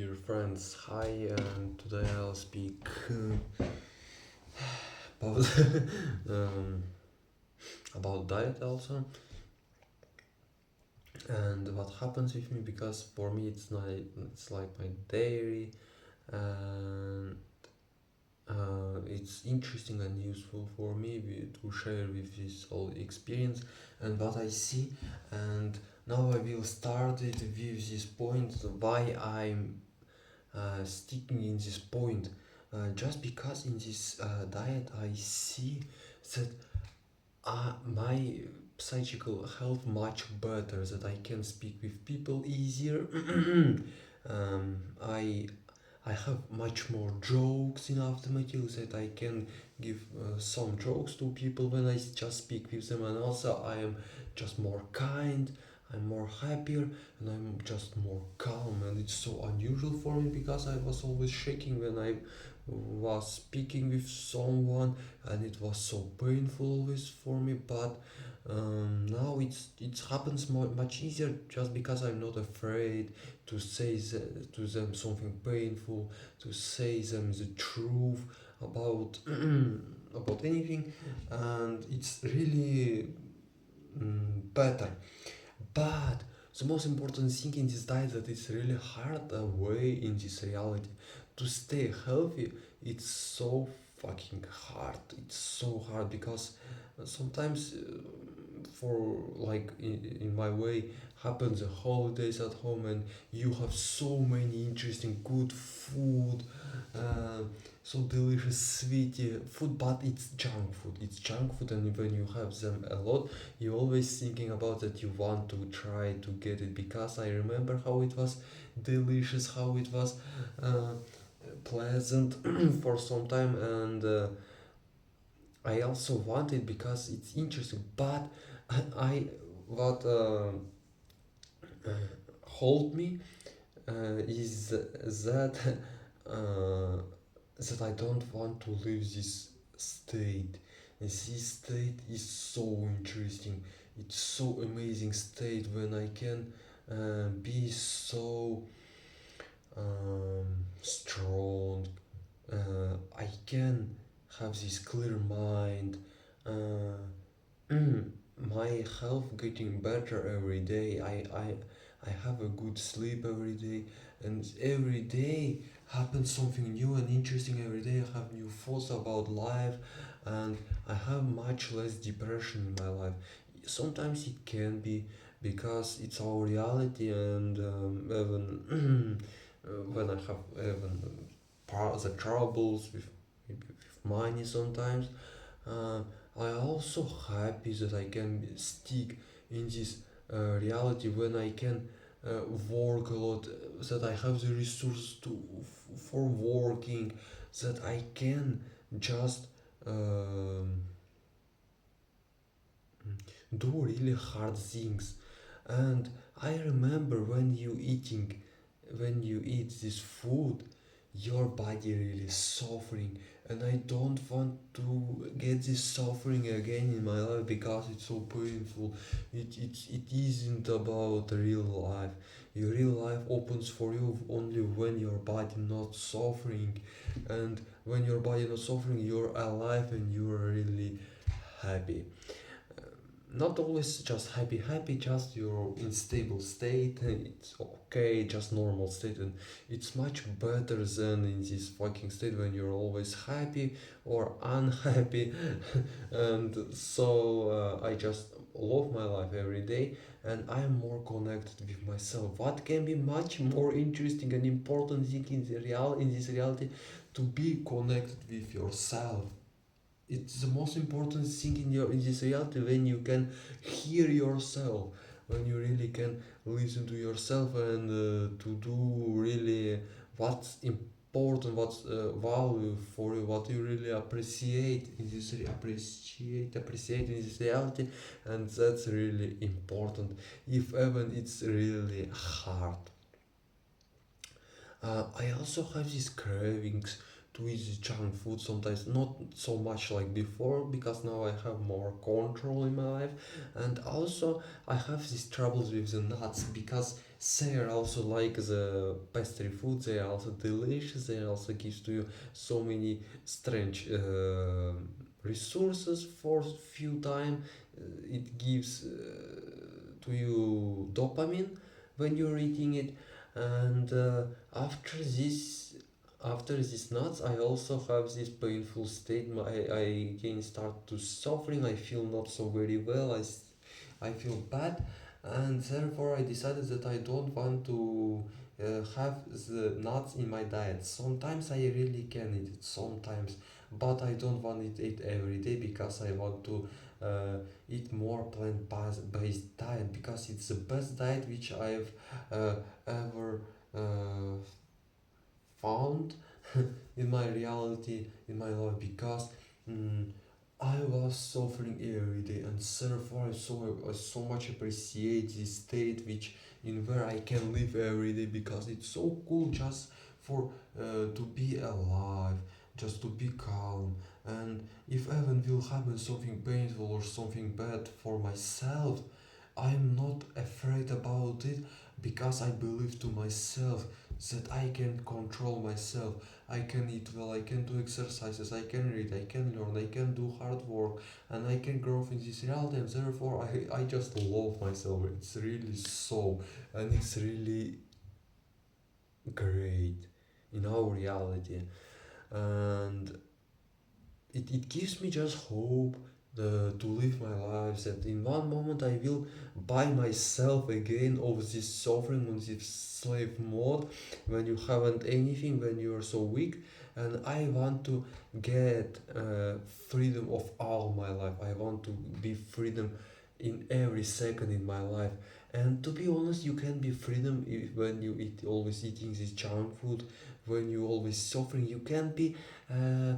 dear friends. Hi, and today I'll speak about um, about diet also, and what happens with me because for me it's like my dairy, and it's interesting and useful for me to share with this whole experience and what I see. And now I will start it with this point why I'm sticking in this point, just because in this diet I see that my psychical health much better, that I can speak with people easier. I have much more jokes in after materials, that I can give some jokes to people when I just speak with them, and also I am just more kind, I'm more happier, and I'm just more calm. And it's so unusual for me because I was always shaking when I was speaking with someone, and it was so painful always for me. But now it happens much easier, just because I'm not afraid to say to them something painful, to say them the truth about about anything, and it's really better. But the most important thing in this diet, that it's really hard way in this reality to stay healthy. It's so fucking hard. It's so hard because sometimes for like in my way happens the holidays at home, and you have so many interesting good food, uh, so delicious sweetie food, but it's junk food. It's junk food, and when you have them a lot, you always thinking about that, you want to try to get it, because I remember how it was delicious, how it was uh, pleasant for some time. And I also want it because it's interesting. But I what hold me is that uh, that I don't want to leave this state. And this state is so interesting. It's so amazing state when I can be so strong. I can have this clear mind. Uh, my health getting better every day. I have a good sleep every day, and every day happens something new and interesting. Every day I have new thoughts about life, and I have much less depression in my life. Sometimes it can be because it's our reality, and even when I have even part the troubles with money sometimes, uh, I also happy that I can stick in this reality when I can work a lot, that I have the resource for working, that I can just do really hard things. And I remember when you eat this food, your body really suffering, and I don't want to get this suffering again in my life because it's so painful. It isn't about real life. Your real life opens for you only when your body not suffering, and when your body not suffering, you're alive and you're really happy. Not always just happy, just you're in stable state, and it's okay, just normal state. And it's much better than in this fucking state when you're always happy or unhappy. And so I just love my life every day, and I am more connected with myself. What can be much more interesting and important thing in this reality, to be connected with yourself. It's the most important thing in this reality, when you can hear yourself, when you really can listen to yourself, and to do really what's important, what's value for you, what you really appreciate in this appreciate in this reality. And that's really important, if even it's really hard. I also have these cravings to eat the junk food sometimes, not so much like before, because now I have more control in my life. And also I have these troubles with the nuts, because they are also like the pastry food, they are also delicious, they also gives to you so many strange resources for few time. It gives to you dopamine when you're eating it. And after this after these nuts, I also have this painful state. I again start to suffering. I feel not so very well. I feel bad, and therefore I decided that I don't want to have the nuts in my diet. Sometimes I really can eat it, sometimes, but I don't want to eat it every day, because I want to uh, eat more plant-based diet, because it's the best diet which I've ever found in my reality, in my life, because mm, I was suffering every day, and therefore I so much appreciate this state which in where I can live every day, because it's so cool just for to be alive, just to be calm. And if even will happen something painful or something bad for myself, I'm not afraid about it, because I believe to myself that I can control myself. I can eat well, I can do exercises, I can read, I can learn, I can do hard work, and I can grow in this reality. And therefore, I just love myself. It's really so, and it's really great in our reality. And it gives me just hope to live my life, that in one moment I will buy myself again of this suffering on this slave mode, when you haven't anything, when you are so weak. And I want to get freedom of all my life. I want to be freedom in every second in my life. And to be honest, you can be freedom when you eat always eating this junk food, when you always suffering. You can be uh,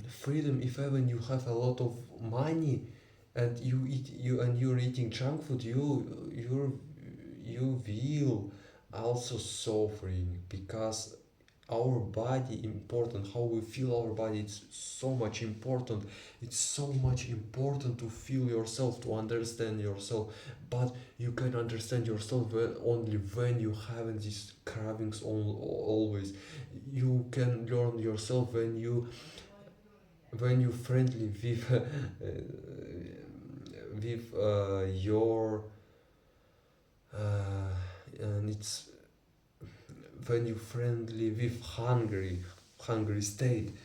freedom if even you have a lot of money, and you're eating junk food. You will also suffering, because our body important, how we feel our body, it's so much important. It's so much important to feel yourself, to understand yourself. But you can understand yourself only when you have these cravings always. You can learn yourself when you friendly with your and it's when you friendly with hungry state,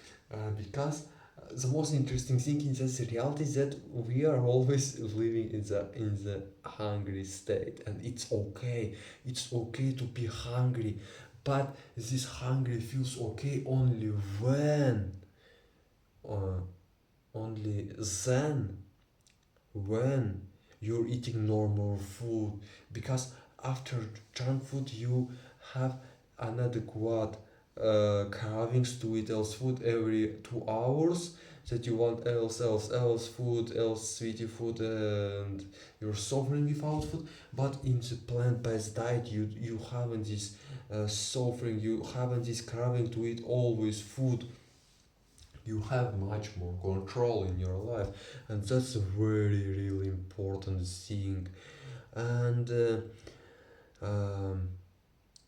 because the most interesting thing in this reality is that we are always living in the hungry state, and it's okay to be hungry. But this hungry feels okay when uh, only then when you're eating normal food, because after junk food you have inadequate cravings to eat else food every 2 hours, that you want else food, else sweetie food, and you're suffering without food. But in the plant-based diet you haven't this suffering, you haven't this craving to eat always food. You have much more control in your life, and that's a very really important thing. And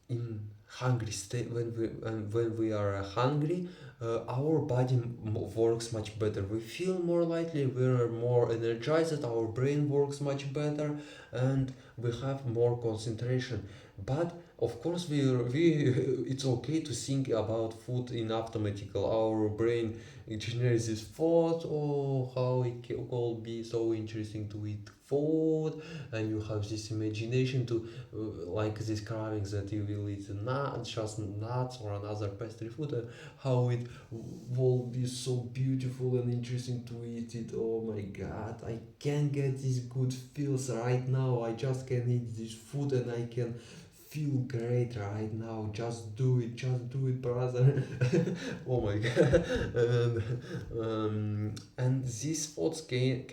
in hungry state, when we are hungry, our body works much better. We feel more lightly, we are more energized, our brain works much better, and we have more concentration. But of course we it's okay to think about food in automatical. Our brain generates this thought, oh, how it could be so interesting to eat food. And you have this imagination to like these carvings, that you will eat not just nuts or another pastry food, how it will be so beautiful and interesting to eat it. Oh my god, I can get these good feels right now. I just can eat this food and I can feel great right now. Just do it, brother. Oh my god. And these thoughts can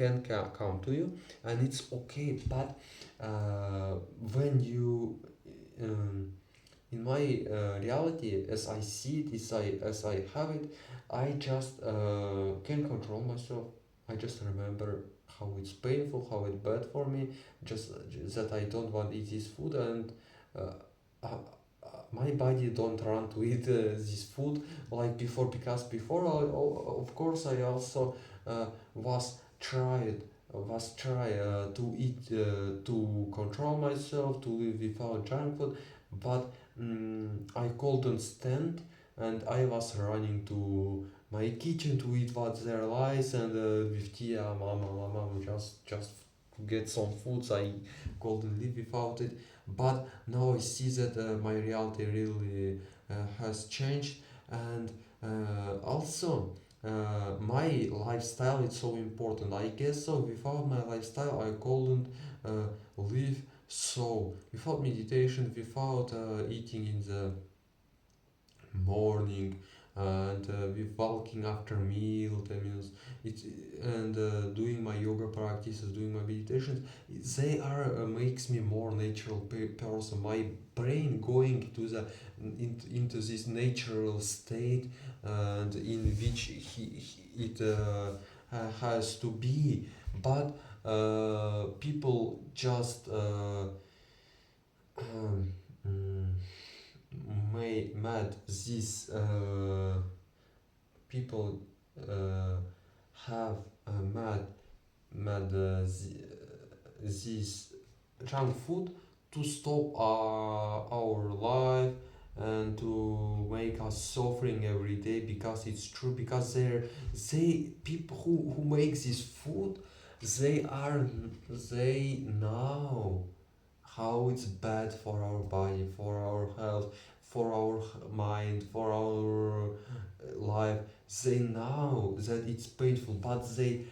come to you, and it's okay. But when you um, in my reality, as I see it, as I have it, I just can control myself. I just remember how it's painful, how it's bad for me, just that I don't want to eat this food, and uh, uh, my body don't run to eat this food like before, because before of course I also was tried was try to eat to control myself to live without junk food, but I couldn't stand, and I was running to my kitchen to eat what there lies, and with tia, mama, just to get some foods. I couldn't live without it, but now I see that my reality really has changed, and also my lifestyle is so important. I guess so. Without my lifestyle, I couldn't live. So without meditation, without eating in the morning, and with walking after meal, that means it, and doing my yoga practices, doing my meditations, they are makes me more natural person. My brain going to the into this natural state, and in which it has to be. But people just um, mm, may mad this people have mad this junk food to stop our life, and to make us suffering every day, because it's true, because they people who make this food, they are they know how it's bad for our body, for our health, for our mind, for our life. They know that it's painful, but they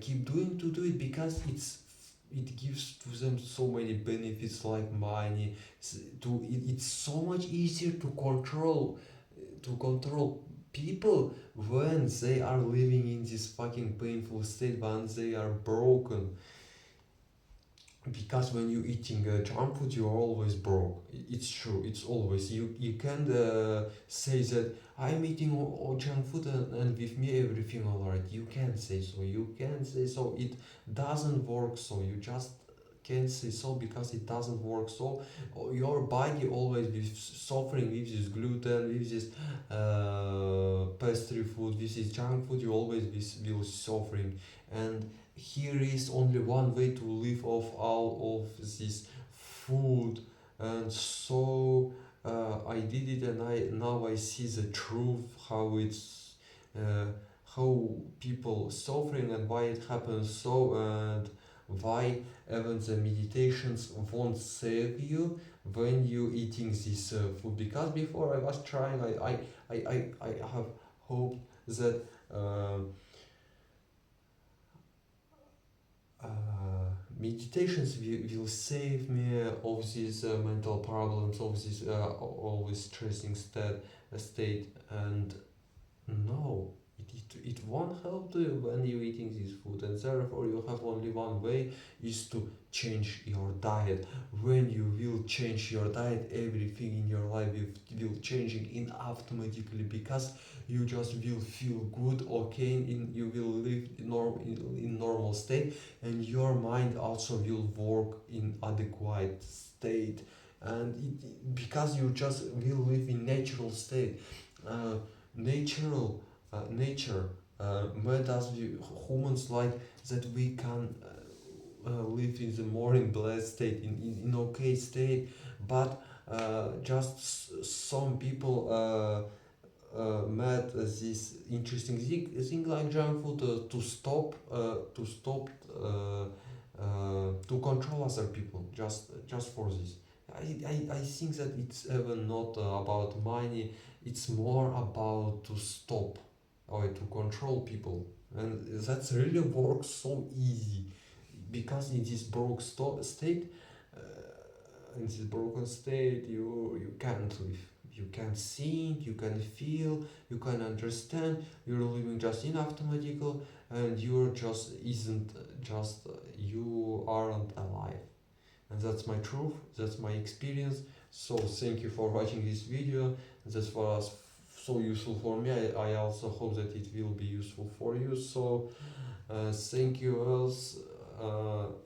keep doing to do it because it gives to them so many benefits like money. It's so much easier to control people when they are living in this fucking painful state, when they are broken, because when you eating junk food you're always broke. It's true, it's always you can't say that I'm eating all junk food, and with me everything alright. You can't say so, you can't say so. It doesn't work, so you just can't say so, because it doesn't work so. Your body always be suffering with this gluten, with this pastry food, with this junk food. You always will suffering, and here is only one way to live off all of this food. And so I did it, and I now I see the truth, how it's uh, how people suffering, and why it happens so, and why even the meditations won't save you when you eating this food. Because before I was trying, I have hoped that uh, meditations will save me of these mental problems, of this always stressing state. And no, it won't help you when you're eating this food, and therefore you have only one way, is to change your diet. When you will change your diet, everything in your life will changing in automatically, because you just will feel good, okay, you will live in normal state, and your mind also will work in adequate state, and because you just will live in natural state. Natural nature made us humans like that. We can live in the more in blessed state, in okay state. But just some people met this interesting thing like junk food to control other people, just for this. I think that it's even not about money, it's more about to stop or to control people, and that's really works so easy, because in this state, in this broken state, you can't live, you can think, you can feel, you can understand. You're living just in automatical, and you're just isn't just you aren't alive. And that's my truth, that's my experience. So thank you for watching this video. That was so useful for me. I also hope that it will be useful for you. So thank you else.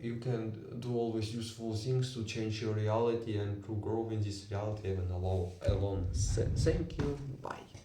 You can do always useful things to change your reality and to grow in this reality even alone. Thank you. Bye.